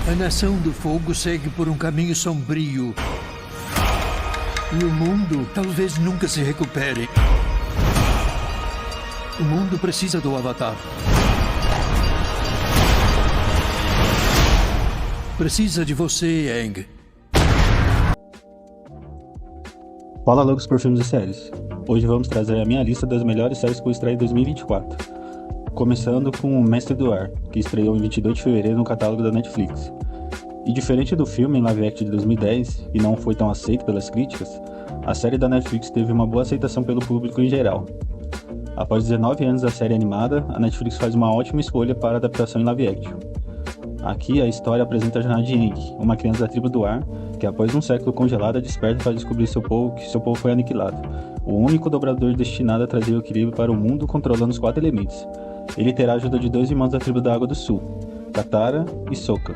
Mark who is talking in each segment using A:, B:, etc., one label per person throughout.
A: A Nação do Fogo segue por um caminho sombrio. E o mundo talvez nunca se recupere. O mundo precisa do Avatar. Precisa de você, Aang.
B: Fala, loucos por filmes e séries. Hoje vamos trazer a minha lista das melhores séries que eu estreei em 2024. Começando com O Mestre do Ar, que estreou em 22 de fevereiro no catálogo da Netflix. E diferente do filme em live action de 2010, e não foi tão aceito pelas críticas, a série da Netflix teve uma boa aceitação pelo público em geral. Após 19 anos da série animada, a Netflix faz uma ótima escolha para a adaptação em live action. Aqui a história apresenta a jornada de Aang, uma criança da tribo do ar, que após um século congelada desperta para descobrir que seu povo foi aniquilado, o único dobrador destinado a trazer o equilíbrio para o mundo controlando os 4 elementos. Ele terá a ajuda de 2 irmãos da tribo da Água do Sul, Katara e Sokka,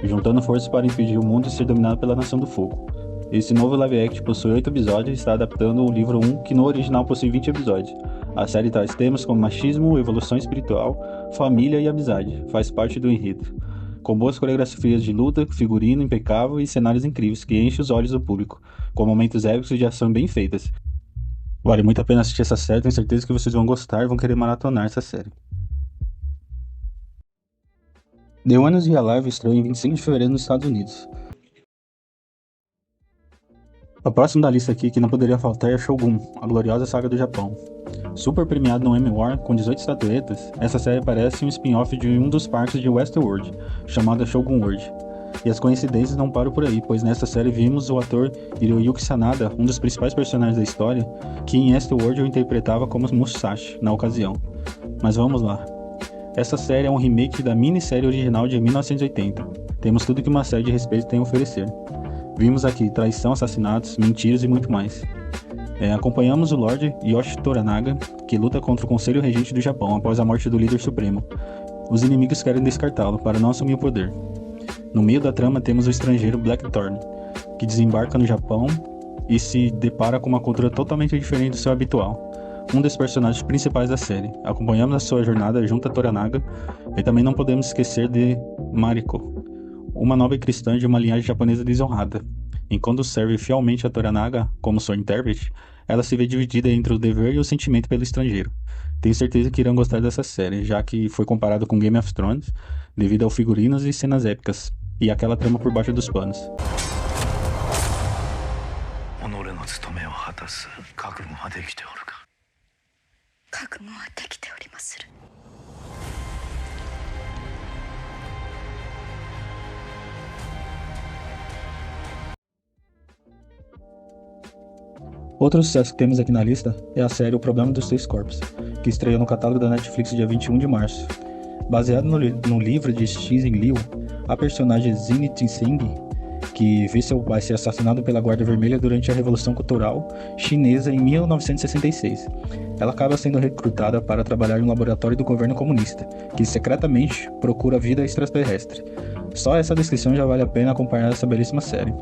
B: juntando forças para impedir o mundo de ser dominado pela Nação do Fogo. Esse novo live action possui 8 episódios e está adaptando o livro 1, que no original possui 20 episódios. A série traz temas como machismo, evolução espiritual, família e amizade, faz parte do enredo, com boas coreografias de luta, figurino impecável e cenários incríveis que enchem os olhos do público, com momentos épicos de ação bem feitas. Vale muito a pena assistir essa série, tenho certeza que vocês vão gostar e vão querer maratonar essa série. The One is Alive estreou em 25 de fevereiro nos Estados Unidos. A próxima da lista aqui que não poderia faltar é Shogun, a gloriosa saga do Japão. Super premiado no Emmy Award com 18 estatuetas, essa série parece um spin-off de um dos parques de Westworld, chamada Shogun World. E as coincidências não param por aí, pois nessa série vimos o ator Hiroyuki Sanada, um dos principais personagens da história, que em Westworld o interpretava como Musashi na ocasião. Mas vamos lá. Essa série é um remake da minissérie original de 1980. Temos tudo que uma série de respeito tem a oferecer. Vimos aqui traição, assassinatos, mentiras e muito mais. Acompanhamos o Lorde Yoshi Toranaga, que luta contra o Conselho Regente do Japão após a morte do líder supremo. Os inimigos querem descartá-lo para não assumir o poder. No meio da trama temos o estrangeiro Blackthorn, que desembarca no Japão e se depara com uma cultura totalmente diferente do seu habitual. Um dos personagens principais da série. Acompanhamos a sua jornada junto a Toranaga e também não podemos esquecer de Mariko, uma nobre cristã de uma linhagem japonesa desonrada. Enquanto serve fielmente a Toranaga como sua intérprete, ela se vê dividida entre o dever e o sentimento pelo estrangeiro. Tenho certeza que irão gostar dessa série, já que foi comparado com Game of Thrones, devido aos figurinos e cenas épicas, e aquela trama por baixo dos panos. Outro sucesso que temos aqui na lista é a série O Problema dos 3 Corpos, que estreou no catálogo da Netflix dia 21 de março. Baseado no livro de Cixin Liu, a personagem Zine Tixing, que viu seu pai ser assassinado pela Guarda Vermelha durante a Revolução Cultural Chinesa em 1966. Ela acaba sendo recrutada para trabalhar em um laboratório do governo comunista, que secretamente procura vida extraterrestre. Só essa descrição já vale a pena acompanhar essa belíssima série.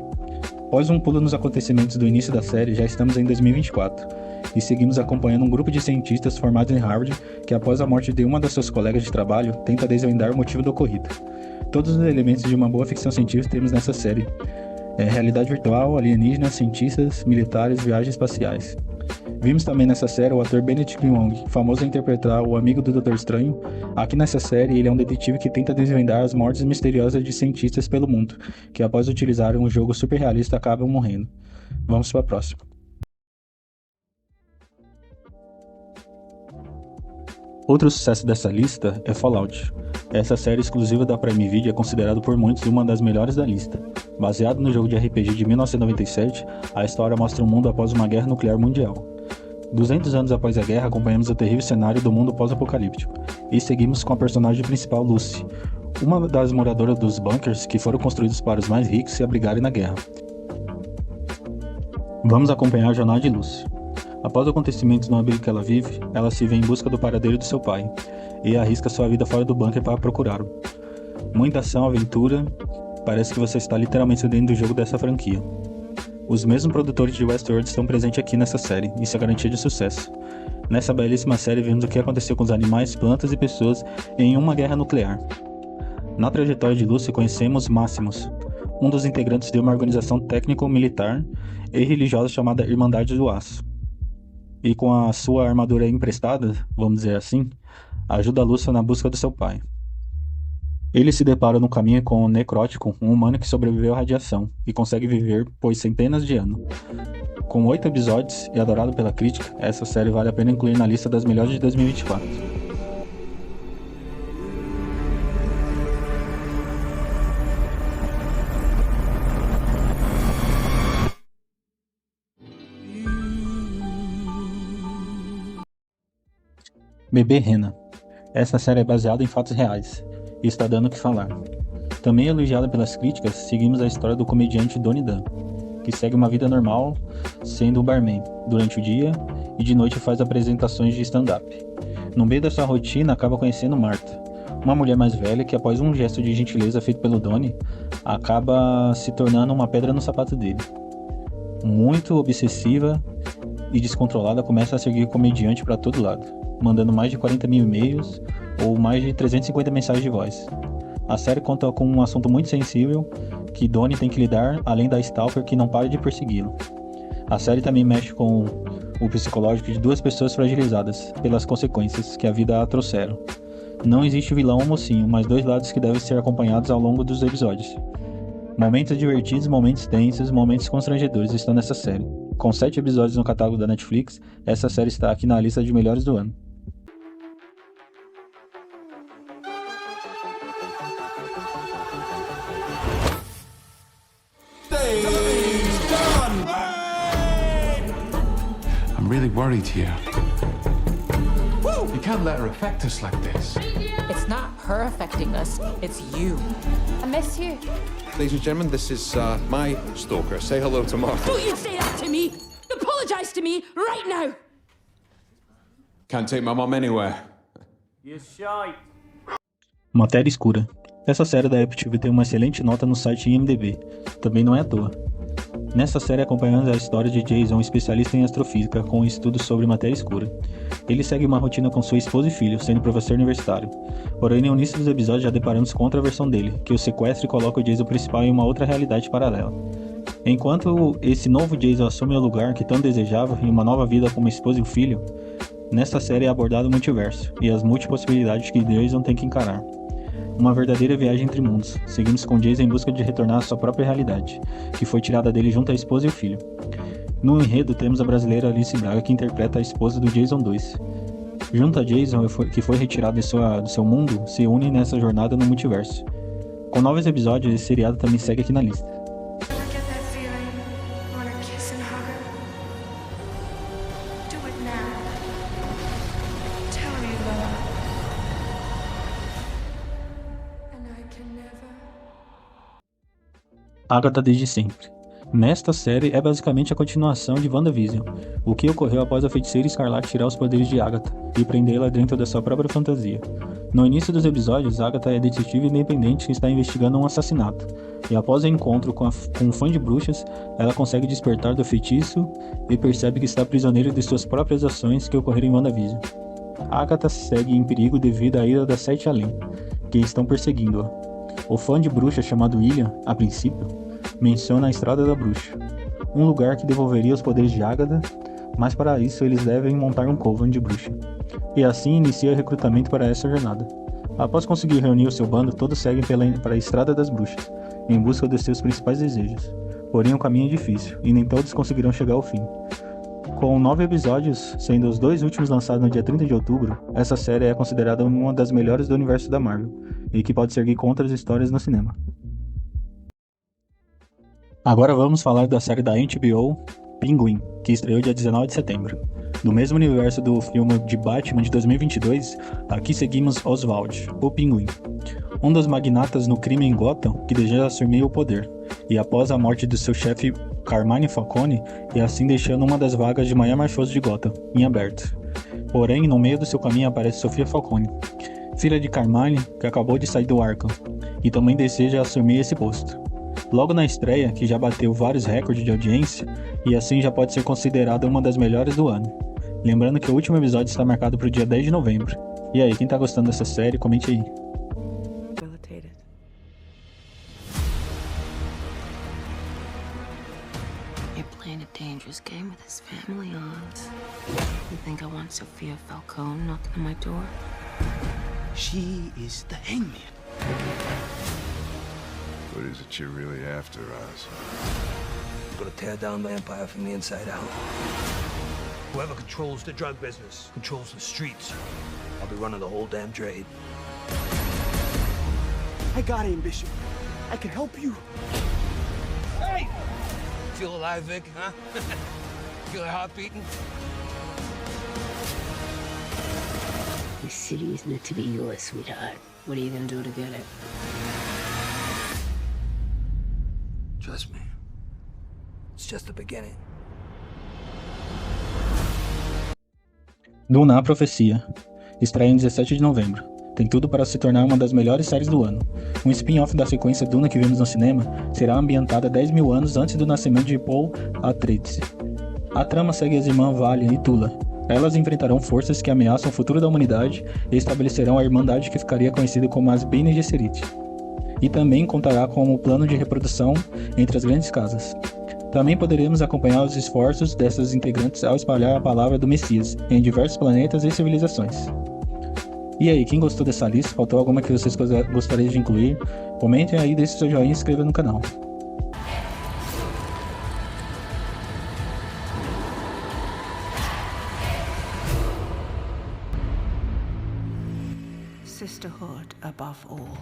B: Após um pulo nos acontecimentos do início da série, já estamos em 2024, e seguimos acompanhando um grupo de cientistas formados em Harvard que, após a morte de uma das suas colegas de trabalho, tenta desvendar o motivo do ocorrido. Todos os elementos de uma boa ficção científica temos nessa série. Realidade virtual, alienígenas, cientistas, militares, viagens espaciais. Vimos também nessa série o ator Benedict Wong, famoso em interpretar o amigo do Doutor Estranho. Aqui nessa série ele é um detetive que tenta desvendar as mortes misteriosas de cientistas pelo mundo, que após utilizarem um jogo super realista acabam morrendo. Vamos para a próxima. Outro sucesso dessa lista é Fallout. Essa série exclusiva da Prime Video é considerada por muitos uma das melhores da lista. Baseado no jogo de RPG de 1997, a história mostra um mundo após uma guerra nuclear mundial. 200 anos após a guerra, acompanhamos o terrível cenário do mundo pós-apocalíptico, e seguimos com a personagem principal Lucy, uma das moradoras dos bunkers que foram construídos para os mais ricos se abrigarem na guerra. Vamos acompanhar a jornada de Lucy. Após acontecimentos no abrigo que ela vive, ela se vê em busca do paradeiro do seu pai, e arrisca sua vida fora do bunker para procurá-lo. Muita ação, aventura, parece que você está literalmente dentro do jogo dessa franquia. Os mesmos produtores de Westworld estão presentes aqui nessa série, isso é garantia de sucesso. Nessa belíssima série vemos o que aconteceu com os animais, plantas e pessoas em uma guerra nuclear. Na trajetória de Lucy conhecemos Máximos, um dos integrantes de uma organização técnico-militar e religiosa chamada Irmandade do Aço. E com a sua armadura emprestada, vamos dizer assim, ajuda Lúcia na busca do seu pai. Ele se depara no caminho com o Necrótico, um humano que sobreviveu à radiação e consegue viver por centenas de anos. Com 8 episódios e adorado pela crítica, essa série vale a pena incluir na lista das melhores de 2024. Bebê Rena. Essa série é baseada em fatos reais e está dando o que falar. Também elogiada pelas críticas, seguimos a história do comediante Donnie Dunn, que segue uma vida normal sendo um barman durante o dia e de noite faz apresentações de stand-up. No meio da sua rotina, acaba conhecendo Martha, uma mulher mais velha que, após um gesto de gentileza feito pelo Donnie, acaba se tornando uma pedra no sapato dele. Muito obsessiva e descontrolada, começa a seguir o comediante para todo lado, mandando mais de 40 mil e-mails ou mais de 350 mensagens de voz. A série conta com um assunto muito sensível que Donnie tem que lidar, além da Stalker que não para de persegui-lo. A série também mexe com o psicológico de duas pessoas fragilizadas pelas consequências que a vida a trouxeram. Não existe vilão ou mocinho, mas dois lados que devem ser acompanhados ao longo dos episódios. Momentos divertidos, momentos tensos, momentos constrangedores estão nessa série. Com 7 episódios no catálogo da Netflix, essa série está aqui na lista de melhores do ano.
C: I'm really worried here. You can't let her affect us like this.
D: It's not her affecting us, it's you.
E: I miss you.
F: Ladies and gentlemen, this is my stalker. Say hello to Martha.
E: Don't you say that to me! Apologize to me right now!
C: Can't take my mom anywhere.
B: Matéria Escura. Essa série da Apple TV tem uma excelente nota no site IMDb. Também não é à toa. Nessa série acompanhamos a história de Jason, um especialista em astrofísica com um estudo sobre matéria escura. Ele segue uma rotina com sua esposa e filho, sendo professor universitário. Porém, no início dos episódios já deparamos com outra versão dele, que o sequestra e coloca o Jason principal em uma outra realidade paralela. Enquanto esse novo Jason assume o lugar que tanto desejava em uma nova vida com uma esposa e um filho, nesta série é abordado o multiverso e as multipossibilidades que Jason tem que encarar. Uma verdadeira viagem entre mundos. Seguimos com Jason em busca de retornar à sua própria realidade, que foi tirada dele junto à esposa e o filho. No enredo temos a brasileira Alice Braga, que interpreta a esposa do Jason 2. Junto a Jason, que foi retirado do seu mundo, se une nessa jornada no multiverso. Com 9 episódios, esse seriado também segue aqui na lista. Agatha desde sempre. Nesta série é basicamente a continuação de WandaVision, o que ocorreu após a feiticeira Escarlate tirar os poderes de Agatha e prendê-la dentro da sua própria fantasia. No início dos episódios, Agatha é detetive independente que está investigando um assassinato, e após o encontro com um fã de bruxas, ela consegue despertar do feitiço e percebe que está prisioneira de suas próprias ações que ocorreram em WandaVision. Agatha segue em perigo devido à ira das 7 Além, que estão perseguindo-a. O fã de bruxa chamado William, a princípio, menciona a Estrada da Bruxa, um lugar que devolveria os poderes de Agatha, mas para isso eles devem montar um coven de bruxa. E assim inicia o recrutamento para essa jornada. Após conseguir reunir o seu bando, todos seguem para a Estrada das Bruxas, em busca dos seus principais desejos. Porém o caminho é difícil, e nem todos conseguirão chegar ao fim. Com 9 episódios, sendo os 2 últimos lançados no dia 30 de outubro, essa série é considerada uma das melhores do universo da Marvel, e que pode seguir com outras histórias no cinema. Agora vamos falar da série da HBO, Pinguim, que estreou dia 19 de setembro. Do mesmo universo do filme de Batman de 2022, aqui seguimos Oswald, o Pinguim, um dos magnatas no crime em Gotham que deseja assumir o poder, e após a morte do seu chefe Carmine Falcone, e assim deixando uma das vagas de maior mafioso de Gotham em aberto. Porém, no meio do seu caminho aparece Sofia Falcone, filha de Carmine, que acabou de sair do Arkham, e também deseja assumir esse posto. Logo na estreia, que já bateu vários recordes de audiência, e assim já pode ser considerada uma das melhores do ano. Lembrando que o último episódio está marcado para o dia 10 de novembro. E aí, quem tá gostando dessa série, comente aí.
G: playing a dangerous game with his family on. You think I want Sophia Falcone knocking on my door?
H: She is the hangman.
I: What is it you're really after, Oz?
H: I'm gonna tear down the empire from the inside out. Whoever controls the drug business controls the streets. I'll be running the whole damn trade. I got ambition. I can help you. Hey! Feel alive, Vic, huh? Feel your heart beating?
G: This city is meant to be yours, sweetheart. What are you gonna do to get it?
H: Trust me. It's just the beginning.
B: Duna, a Profecia. Estreia em 17 de novembro. Tem tudo para se tornar uma das melhores séries do ano. Um spin-off da sequência Duna que vimos no cinema será ambientada 10 mil anos antes do nascimento de Paul Atreides. A trama segue as irmãs Valiant e Tula. Elas enfrentarão forças que ameaçam o futuro da humanidade e estabelecerão a irmandade que ficaria conhecida como as Bene Gesserit. E também contará com o plano de reprodução entre as grandes casas. Também poderemos acompanhar os esforços dessas integrantes ao espalhar a palavra do Messias em diversos planetas e civilizações. E aí, quem gostou dessa lista? Faltou alguma que vocês gostariam de incluir? Comentem aí, deixe seu joinha e se inscreva no canal.
G: Sisterhood above all.